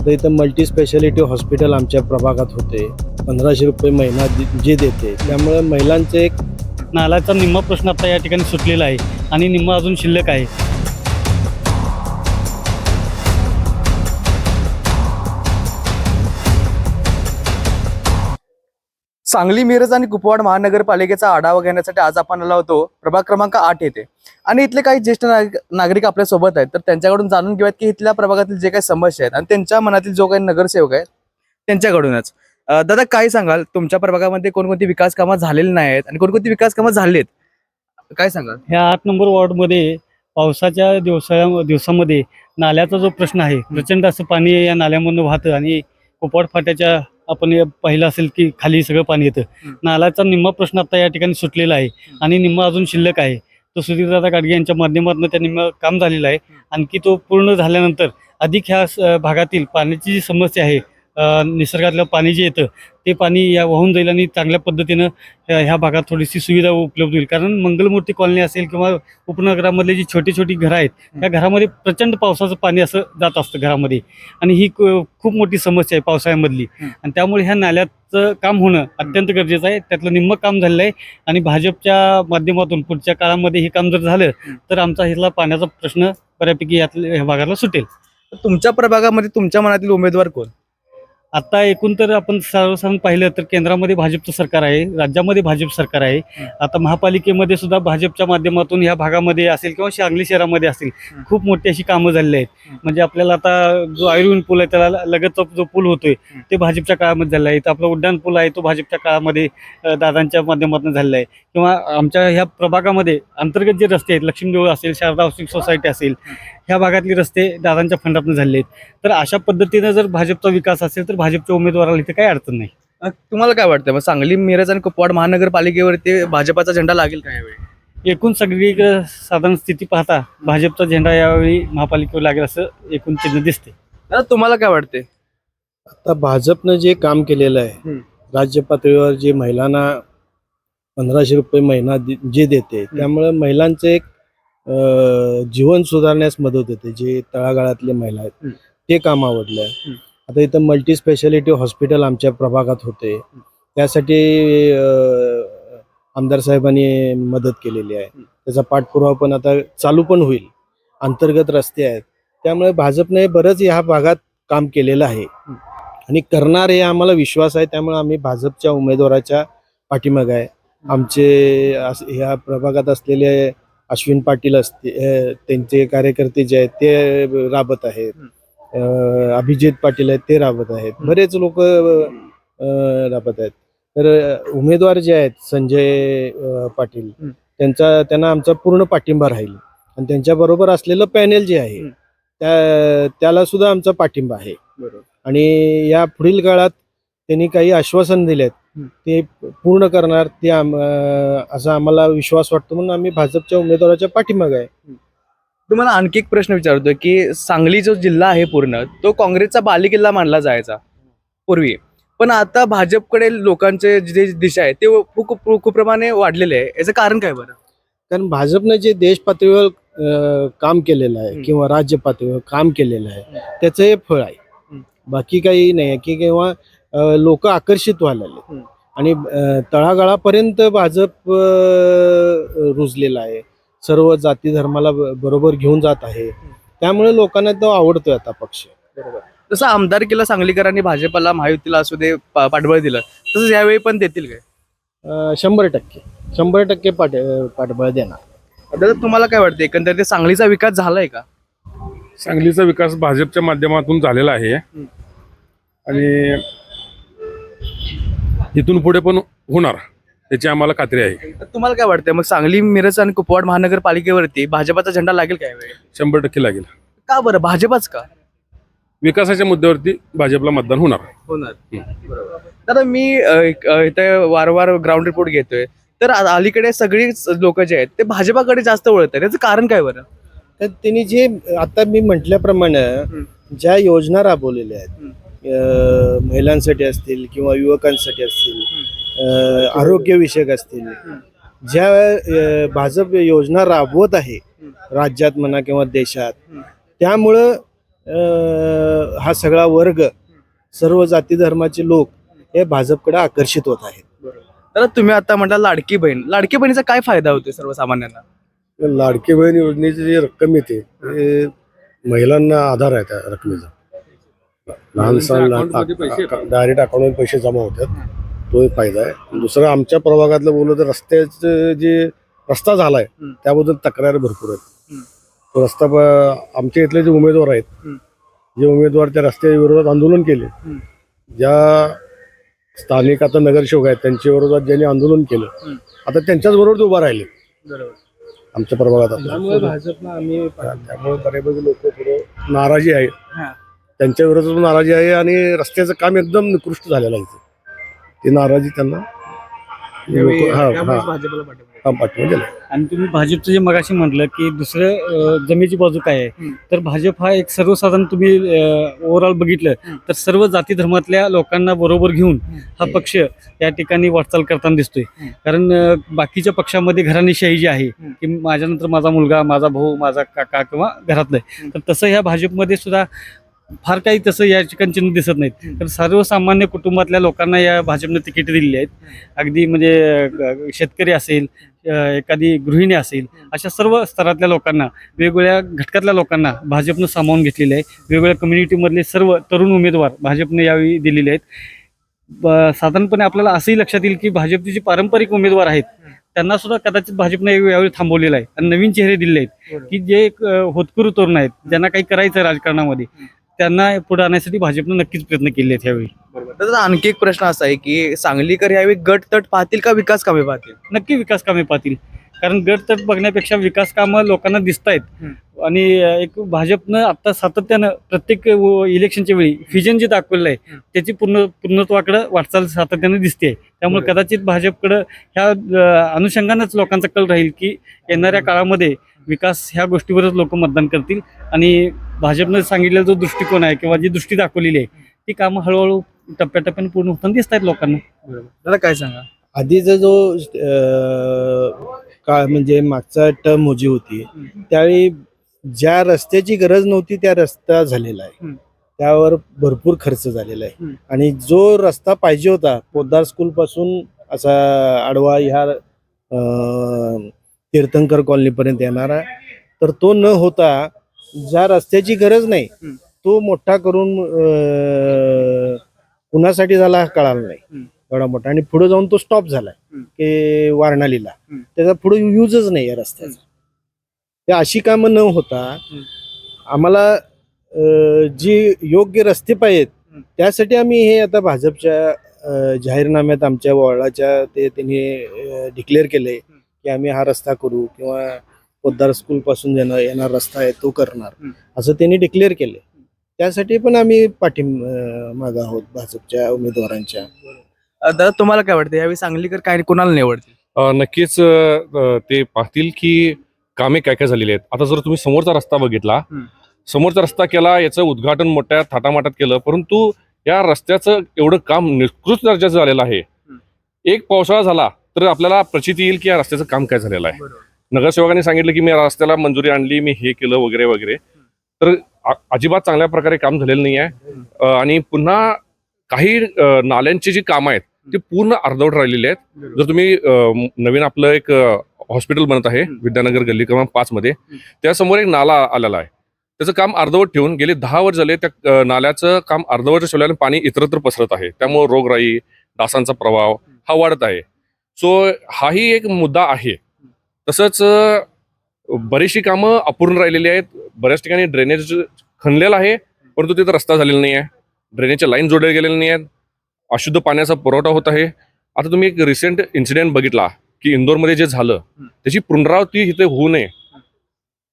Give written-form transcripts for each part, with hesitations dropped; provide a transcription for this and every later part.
तर इथं multi speciality hospital आमच्या प्रभागात होते. 1500 रुपये महिना जे देते, त्यामुळे महिलांचे एक नाल्याचा निम्मा प्रश्न आता या ठिकाणी सुटलेला आहे आणि निम्मा अजून शिल्लक आहे. सांगली, मिरज आणि कुपवाड महानगरपालिकेचा आढावा घेण्यासाठी आज आपण आलो होतो प्रभाग क्रमांक 8 येथे. आणि इथले काही ज्येष्ठ नागरिक आपल्या सोबत आहेत, तर त्यांच्याकडून जाणून घेऊयात की इथल्या प्रभागातील जे काही समस्या आहेत आणि त्यांच्या मनातील जो काही नगरसेवक आहेत त्यांच्याकडूनच. दादा, काय सांगाल, तुमच्या प्रभागामध्ये कोणकोणती विकास कामं झालेली नाही आहेत आणि कोणकोणती विकास कामं झालेत, काय सांगाल? ह्या 8 नंबर वॉर्डमध्ये पावसाच्या दिवसामध्ये नाल्याचा जो प्रश्न आहे, प्रचंड असं पाणी या नाल्यामधून वाहतं आणि कोपवाड फाट्याच्या आपण पाहिलं असेल की खाली सगळं पाणी येतं. नाल्याचा निम्मा प्रश्न आता या ठिकाणी सुटलेला आहे आणि निम्मा अजून शिल्लक आहे. तो सुधीरदादा गाडगे यांच्या माध्यमातून त्या निम्मा काम झालेलं आहे. आणखी तो पूर्ण झाल्यानंतर अधिक ह्या भागातील पाण्याची जी समस्या आहे, निसर्गातलं पाणी जे येतं ते पाणी या वाहून जाईल आणि चांगल्या पद्धतीनं ह्या भागात थोडीशी सुविधा उपलब्ध होईल. कारण मंगलमूर्ती कॉलनी असेल किंवा उपनगरामधले जी छोटी छोटी घरं आहेत, त्या घरामध्ये प्रचंड पावसाचं पाणी असं जात असतं घरामध्ये आणि ही खूप मोठी समस्या आहे पावसाळ्यामधली. आणि त्यामुळे ह्या नाल्याचं काम होणं अत्यंत गरजेचं आहे. त्यातलं निम्मं काम झालेलं आहे आणि भाजपच्या माध्यमातून पुढच्या काळामध्ये हे काम जर झालं तर आमचा इथला पाण्याचा प्रश्न बऱ्यापैकी ह्या भागाला सुटेल. तुमच्या प्रभागामध्ये तुमच्या मनातील उमेदवार कोण? आता एकूण तर आपण सर्वसाधारण पाहिलं तर केंद्रामध्ये भाजपचं सरकार आहे, राज्यामध्ये भाजप सरकार आहे. आता महापालिकेमध्ये सुद्धा भाजपच्या माध्यमातून ह्या भागामध्ये असेल किंवा सांगली शहरामध्ये असेल खूप मोठी अशी कामं झालेली आहेत. म्हणजे आपल्याला आता जो आयुर्विन पूल आहे त्याला लगतचा जो पूल होतोय ते भाजपच्या काळामध्ये झालेला आहे. तर आपला उड्डाण पूल आहे तो भाजपच्या काळामध्ये दादांच्या माध्यमातून झालेला आहे. किंवा आमच्या ह्या प्रभागामध्ये अंतर्गत जे रस्ते आहेत, लक्ष्मी देऊळ असेल, शारदा हाऊसिंग सोसायटी असेल, ह्या भागातले रस्ते दादांच्या फंडातून झालेले आहेत. तर अशा पद्धतीनं जर भाजपचा विकास असेल तर भाजपच्या उमेदवाराला इथे काही अडचण नाही. तुम्हाला काय वाटतं, मग सांगली, मिरज आणि कुपवाड महानगरपालिकेवरती भाजपाचा झेंडा लागेल का यावेळी? एकूण सगळी साधारण स्थिती पाहता भाजपचा झेंडा यावेळी महापालिकेवर लागेल असं एकूण चिन्ह दिसते. दादा, तुम्हाला काय वाटते? आता भाजपनं जे काम केलेलं आहे, राज्य पातळीवर जे महिलांना 1500 रुपये महिना जे देते, त्यामुळे महिलांचे एक जीवन सुधारण्यास मदत होते. जे तळागाळातले महिला आहेत ते काम आवडलं. आता इथं मल्टी स्पेशालिटी हॉस्पिटल आमच्या प्रभागात होते, त्यासाठी आमदार साहेबांनी मदत केलेली आहे. त्याचा पाठपुरावा पण आता चालू पण होईल. अंतर्गत रस्ते आहेत, त्यामुळे भाजपने बरंच ह्या भागात काम केलेलं आहे आणि करणार हे आम्हाला विश्वास आहे. त्यामुळे आम्ही भाजपच्या उमेदवाराच्या पाठीमागे आहे. आमचे ह्या प्रभागात असलेले अश्विन पाटील असते, त्यांचे कार्यकर्ते जे आहेत ते राबत आहेत. अभिजित पाटील आहेत ते राबत आहेत. बरेच लोक राबत आहेत. तर उमेदवार जे आहेत संजय पाटील, त्यांना आमचा पूर्ण पाठिंबा राहील आणि त्यांच्याबरोबर असलेलं पॅनेल जे आहे त्याला सुद्धा आमचा पाठिंबा आहे. आणि या पुढील काळात त्यांनी काही आश्वासन दिलेत ते पूर्ण करणार, ते असा आम्हाला विश्वास वाटतो. म्हणून आम्ही भाजपच्या उमेदवाराच्या पाठीमागे आहे. तुम्हाला आणखी एक प्रश्न विचारतोय की सांगली जो जिल्हा आहे पूर्ण, तो काँग्रेसचा बालेकिल्ला मानला जायचा पूर्वी, पण आता भाजपकडे लोकांचे जे दिशा आहे ते खूप प्रमाणे वाढलेले आहे. याचं कारण काय बरं? कारण भाजपने जे देश पातळीवर काम केलेलं आहे किंवा राज्य पातळीवर काम केलेलं आहे त्याचं हे फळ आहे. बाकी काही नाही की किंवा लोक आकर्षित व्हायला लागले आणि तळागाळापर्यंत भाजप रुजलेला आहे. सर्व जाती धर्माला बरोबर घेऊन जात आहे. त्यामुळे लोकांना तो आवडतोय आता पक्ष. जसं आमदारकीला सांगलीकरांनी भाजपला, महायुतीला असू दे पाठबळ दिलं, तसंच यावेळी पण देतील काय? 100% पाठबळ देणार. दादा, तुम्हाला काय वाटतं, एकंदरीत सांगलीचा विकास झालाय का? सांगलीचा विकास भाजपच्या माध्यमातून झालेला आहे आणि इथून पुढे पण होणार याची आम्हाला खात्री आहे. तुम्हाला काय वाटतं, मग सांगली, मिरज आणि कुपवाड महानगरपालिकेवरती भाजपाचा झेंडा लागेल का यावेळी? 100% लागेल. का बरं, भाजपच का? विकासाच्या मुद्द्यावरती भाजपला मतदान होणार. तर मी इथे वारंवार ग्राउंड रिपोर्ट घेतोय, तर अलीकडे सगळी लोक जे आहेत ते भाजपाकडे जास्त वळत आहेत. याचं कारण काय बरं? तर त्यांनी जे आता मी म्हटल्याप्रमाणे ज्या योजना राबवलेल्या आहेत, महिलांसाठी असतील किंवा युवकांसाठी असतील, आरोग्यविषयक असतील, ज्या भाजप योजना राबवत आहे राज्यात म्हणा किंवा देशात, त्यामुळं हा सगळा वर्ग, सर्व जाती धर्माचे लोक हे भाजपकडे आकर्षित होत आहेत. तर तुम्ही आता म्हटलं लाडकी बहिणीचा काय फायदा होतो सर्वसामान्यांना? लाडकी बहीण योजनेची जी रक्कम येते ते महिलांना आधार आहे त्या रकमेचा. लहान अकाउंटमध्ये पैसे येतात. डायरेक्ट अकाउंटमध्ये पैसे जमा होतात, तो एक फायदा आहे. दुसरं आमच्या प्रभागातलं बोललं तर रस्त्याचं जे रस्ता झालाय त्याबद्दल तक्रार भरपूर आहेत. तो रस्ता आमच्या इथले जे उमेदवार आहेत, जे उमेदवार त्या रस्त्या विरोधात आंदोलन केले, ज्या स्थानिक आता नगरसेवक आहेत त्यांच्या विरोधात ज्यांनी आंदोलन केलं, आता त्यांच्याच बरोबर ते उभा राहिले आमच्या प्रभागात. त्यामुळे भाजपला आम्ही त्यामुळे बऱ्यापैकी लोक थोडं नाराजी आहे, त्यांच्या विरोधात पण नाराजी आहे आणि रस्त्याचं काम एकदम निकृष्ट झालेलं आहे. ती नाराजी त्यांना पाठिंबा दिला. आणि तुम्ही भाजपचं जे मगाशी म्हटलं की दुसरं जमेची बाजू काय आहे, तर भाजप हा एक सर्वसाधारण तुम्ही ओव्हरऑल बघितलं तर सर्व जाती धर्मातल्या लोकांना बरोबर घेऊन हा पक्ष या ठिकाणी वाटचाल करताना दिसतोय. कारण बाकीच्या पक्षामध्ये घराणेशाही जी आहे की माझ्यानंतर माझा मुलगा, माझा भाऊ, माझा काका किंवा घरातलं, तर तसं ह्या भाजपमध्ये सुद्धा फार काही तसं या ठिकाणी चिन्ह दिसत नाहीत. तर सर्वसामान्य कुटुंबातल्या लोकांना या भाजपने तिकीट दिलेली आहेत. अगदी म्हणजे शेतकरी असेल, एखादी गृहिणी असेल, अशा सर्व स्तरातल्या लोकांना, वेगवेगळ्या घटकातल्या लोकांना भाजपनं सामावून घेतलेले आहे. वेगवेगळ्या कम्युनिटीमधले सर्व तरुण उमेदवार भाजपने यावेळी दिलेले आहेत. साधारणपणे आपल्याला असंही लक्षात येईल की भाजपचे जे पारंपरिक उमेदवार आहेत त्यांना सुद्धा कदाचित भाजपने यावेळी थांबवलेलं आहे आणि नवीन चेहरे दिले आहेत की जे होतकरू तरुण आहेत, ज्यांना काही करायचं राजकारणामध्ये, त्यांना पुढे आणण्यासाठी भाजपनं नक्कीच प्रयत्न केले आहेत यावेळी. तर आणखी एक प्रश्न असा आहे की सांगलीकर यावेळी गट तट पाहतील का विकास कामे पाहतील? नक्की विकास कामे पाहतील, कारण गट तट बघण्यापेक्षा विकास कामं लोकांना दिसत आहेत. आणि एक भाजपनं आता सातत्यानं प्रत्येक इलेक्शनच्या वेळी व्हिजन जे दाखवलेलं आहे त्याची पूर्णत्वाकडे वाटचाल सातत्यानं दिसते. त्यामुळे कदाचित भाजपकडं ह्या अनुषंगानंच लोकांचा कल राहील की येणाऱ्या काळामध्ये विकास ह्या गोष्टीवरच लोक मतदान करतील. आणि भाजपनं सांगितलेला जो दृष्टिकोन आहे किंवा जी दृष्टी दाखवलेली आहे ती कामं हळूहळू टप्प्याटप्प्याने पूर्ण होताना दिसत आहेत लोकांना. दादा काय सांगा? आधीचा जो काळ म्हणजे मागचा टर्म जी होती त्यावेळी ज्या रस्त्याची गरज नव्हती त्या रस्ता झालेला आहे, त्यावर भरपूर खर्च झालेला आहे. आणि जो रस्ता पाहिजे होता पोद्दार स्कूल पासून असा आडवा ह्या तीर्थंकर कॉलनीपर्यंत येणारा, तर तो न होता ज्या रस्त्याची गरज नाही तो मोठा करून कुणासाठी झाला हा कळाला नाही एवढा मोठा. आणि पुढे जाऊन तो स्टॉप झालाय की वारणालीला, त्याचा पुढे युजच नाही या रस्त्याचा. त्या अशी कामं न होता आम्हाला जी योग्य रस्ते पाहिजेत त्यासाठी आम्ही हे आता भाजपच्या जाहीरनाम्यात आमच्या वॉर्डाच्या ते त्यांनी डिक्लेअर केले की आम्ही हा रस्ता करू किंवा पोद्दार स्कूल पासून येणार रस्ता आहे तो करणार, असं त्यांनी डिक्लेअर केले. त्यासाठी पण आम्ही पाठीमागे आहोत भाजपच्या उमेदवारांच्या. दादा तुम्हाला काय वाटतं यावेळी सांगलीकर काय कोणाला निवडतील? नक्कीच ते पाहतील की कामे काय काय झालेली आहेत. आता जर तुम्ही समोरचा रस्ता बघितला, समोरचा रस्ता केला, याचं उद्घाटन मोठ्या थाटामाटात केलं, परंतु या रस्त्याचं एवढं काम निकृष्ट दर्जाचं झालेलं आहे. एक पावसाळा झाला तर आपल्याला प्रचिती येईल की या रस्त्याचं काम काय झालेलं आहे. नगरसेवकांनी सांगितलं की मी रस्त्याला मंजुरी आणली, मी हे केलं वगैरे वगैरे, तर अजिबात चांगल्या प्रकारे काम झालेलं नाही आहे. आणि पुन्हा काही नाल्यांची जी कामं आहेत ती पूर्ण अर्धवट राहिलेली आहेत. जर तुम्ही नवीन आपलं एक हॉस्पिटल बनत आहे विद्यानगर गल्ली क्रमांक 5 मध्ये, त्यासमोर एक नाला आलेला आहे, त्याचं काम अर्धवट ठेवून गेले 10 वर्ष झाले त्या नाल्याचं काम अर्धवट ठेवल्याने पाणी इतरत्र पसरत आहे. त्यामुळे रोगराई, डासांचा प्रभाव हा वाढत आहे. सो हाही एक मुद्दा आहे. तसंच बरीचशी कामं अपूर्ण राहिलेली आहेत. बऱ्याच ठिकाणी ड्रेनेज खणलेलं आहे परंतु तिथं रस्ता झालेला नाही आहे, ड्रेनेजच्या लाईन जोडल्या गेलेल्या नाही आहेत, अशुद्ध पाण्याचा पुरवठा होत आहे. आता तुम्ही एक रिसेंट इन्सिडेंट बघितला की इंदोरमध्ये जे झालं त्याची पुनरावृत्ती इथे होऊ नये,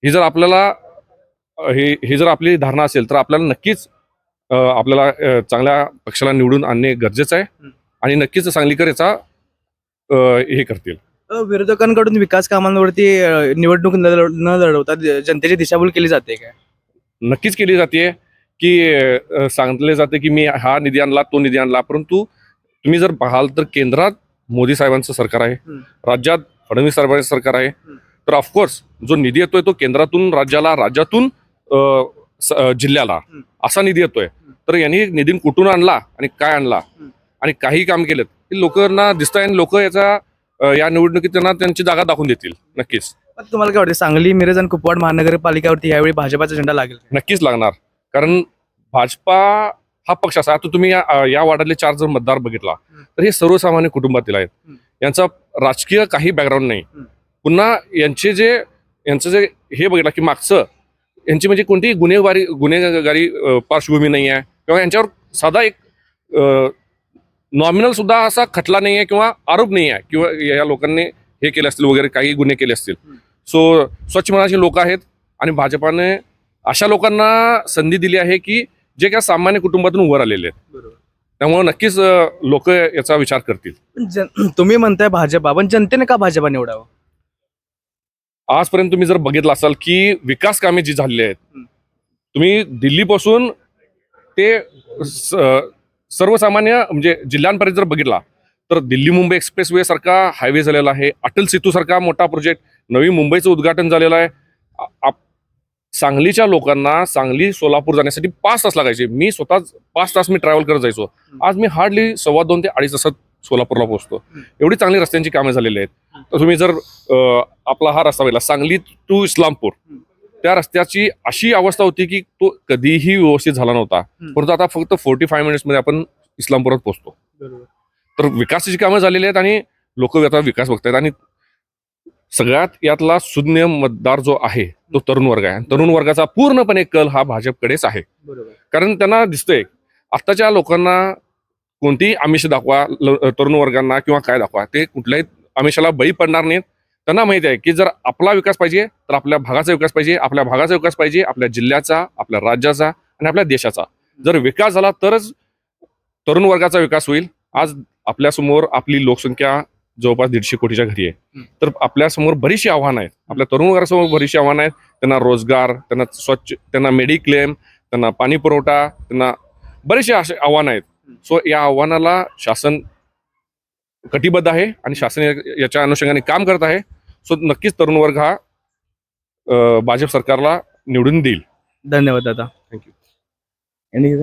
ही जर आपल्याला ही जर आपली धारणा असेल तर आपल्याला नक्कीच आपल्याला चांगल्या पक्षाला निवडून आणणे गरजेचं आहे. आणि नक्कीच सांगलीकर याचा हे करतील. विरोधकांकडून विकास कामांवरती निवडणूक न लढवता जनतेची दिशाभूल केली जाते काय? नक्कीच केली जाते की सांगितले जाते की मी हा निधी आणला, तो निधी आणला, परंतु तुम्ही जर पाहाल तर केंद्रात मोदी साहेबांचं सरकार आहे, राज्यात फडणवीस साहेबांचं सरकार आहे. तर ऑफकोर्स जो निधी येतोय तो केंद्रातून राज्याला, राज्यातून जिल्ह्याला असा निधी येतोय, तर यांनी निधी कुठून आणला आणि काय आणला आणि काही काम केलं हे लोकांना दिसतंय आणि लोक या निवडणुकीत त्यांना त्यांची जागा दाखवून देतील. नक्कीच पण तुम्हाला काय वाटतं सांगली मिरज आणि कुपवाड महानगरपालिकेवरती यावेळी भाजपाचा झेंडा लागेल? नक्कीच लागणार, कारण भाजपा हा पक्ष असा. आता तुम्ही या वार्डातले 4 जर मतदार बघितला तर हे सर्वसामान्य कुटुंबातील आहेत. यांचा राजकीय काही बॅकग्राऊंड नाही. पुन्हा यांचं जे हे बघितलं की मागचं यांची म्हणजे कोणतीही गुन्हेगारी पार्श्वभूमी नाही आहे किंवा यांच्यावर साधा एक नॉमिनल सुद्धा असा खटला नाही आहे किंवा आरोप नाही आहे किंवा या लोकांनी हे केले असतील वगैरे काही गुन्हे केले असतील. सो स्वच्छ मनाची लोक आहेत आणि भाजपाने अशा लोकांना संधी दिली आहे की जे काय सामान्य कुटुंबातून वर आलेले आहेत. त्यामुळे नक्कीच लोक याचा विचार करतील. पण तुम्ही म्हणताय भाजपा, पण जनतेने का भाजपा निवडावं? आजपर्यंत तुम्ही जर बघितलं असाल की विकास कामे जी झालेली आहेत, तुम्ही दिल्लीपासून ते सर्वसामान्य म्हणजे जिल्ह्यांपर्यंत जर बघितला तर दिल्ली मुंबई एक्सप्रेसवे सारखा हायवे झालेला आहे, अटल सेतू सारखा मोठा प्रोजेक्ट, नवी मुंबईचं उद्घाटन झालेलं आहे. सांगलीच्या लोकांना सांगली सोलापूर जाण्यासाठी 5 तास लागायचे. मी स्वतः 5 तास मी ट्रॅव्हल करत जायचो. आज मी हार्डली 2.25 ते 2.5 तासात सोलापूरला पोहोचतो. एवढी चांगली रस्त्यांची कामे झालेली आहेत. तर तुम्ही जर आपला हा रस्ता बघितला सांगली टू इस्लामपूर, त्या रस्त्याची अशी अवस्था होती की तो कधीही व्यवस्थित झाला नव्हता, परंतु आता फक्त 45 मिनिट्समध्ये आपण इस्लामपुरात पोहोचतो. तर विकासाची कामं झालेली आहेत आणि लोक आता विकास बघतायत. आणि सगळ्यात यातला सुज्ञ मतदार जो आहे तो तरुण वर्ग आहे. तरुण वर्गाचा पूर्णपणे कल हा भाजपकडेच आहे. कारण त्यांना दिसतंय आत्ताच्या लोकांना कोणतीही आमिष दाखवा, तरुण वर्गांना किंवा काय दाखवा, ते कुठल्याही आमिषाला बळी पडणार नाहीत. त्यांना माहिती आहे की जर आपला विकास पाहिजे तर आपल्या भागाचा विकास पाहिजे, आपल्या भागाचा विकास पाहिजे, आपल्या जिल्ह्याचा, आपल्या राज्याचा आणि आपल्या देशाचा. जर विकास झाला तरच तरुण वर्गाचा विकास होईल. आज आपल्यासमोर आपली लोकसंख्या जवळपास 150 कोटीच्या घरी आहे. तर आपल्यासमोर बरीचशी आव्हानं आहेत. आपल्या तरुण वर्गासमोर बरीचशी आव्हानं आहेत. त्यांना रोजगार, त्यांना स्वच्छ, त्यांना मेडिक्लेम, त्यांना पाणी पुरवठा, त्यांना बरेचसे असे आव्हानं आहेत. सो या आव्हानाला शासन कटिबद्ध आहे आणि शासन याच्या अनुषंगाने काम करत आहे. सो नक्कीच तरुण वर्ग हा भाजप सरकारला निवडून देईल. धन्यवाद दादा. थँक्यू. आणि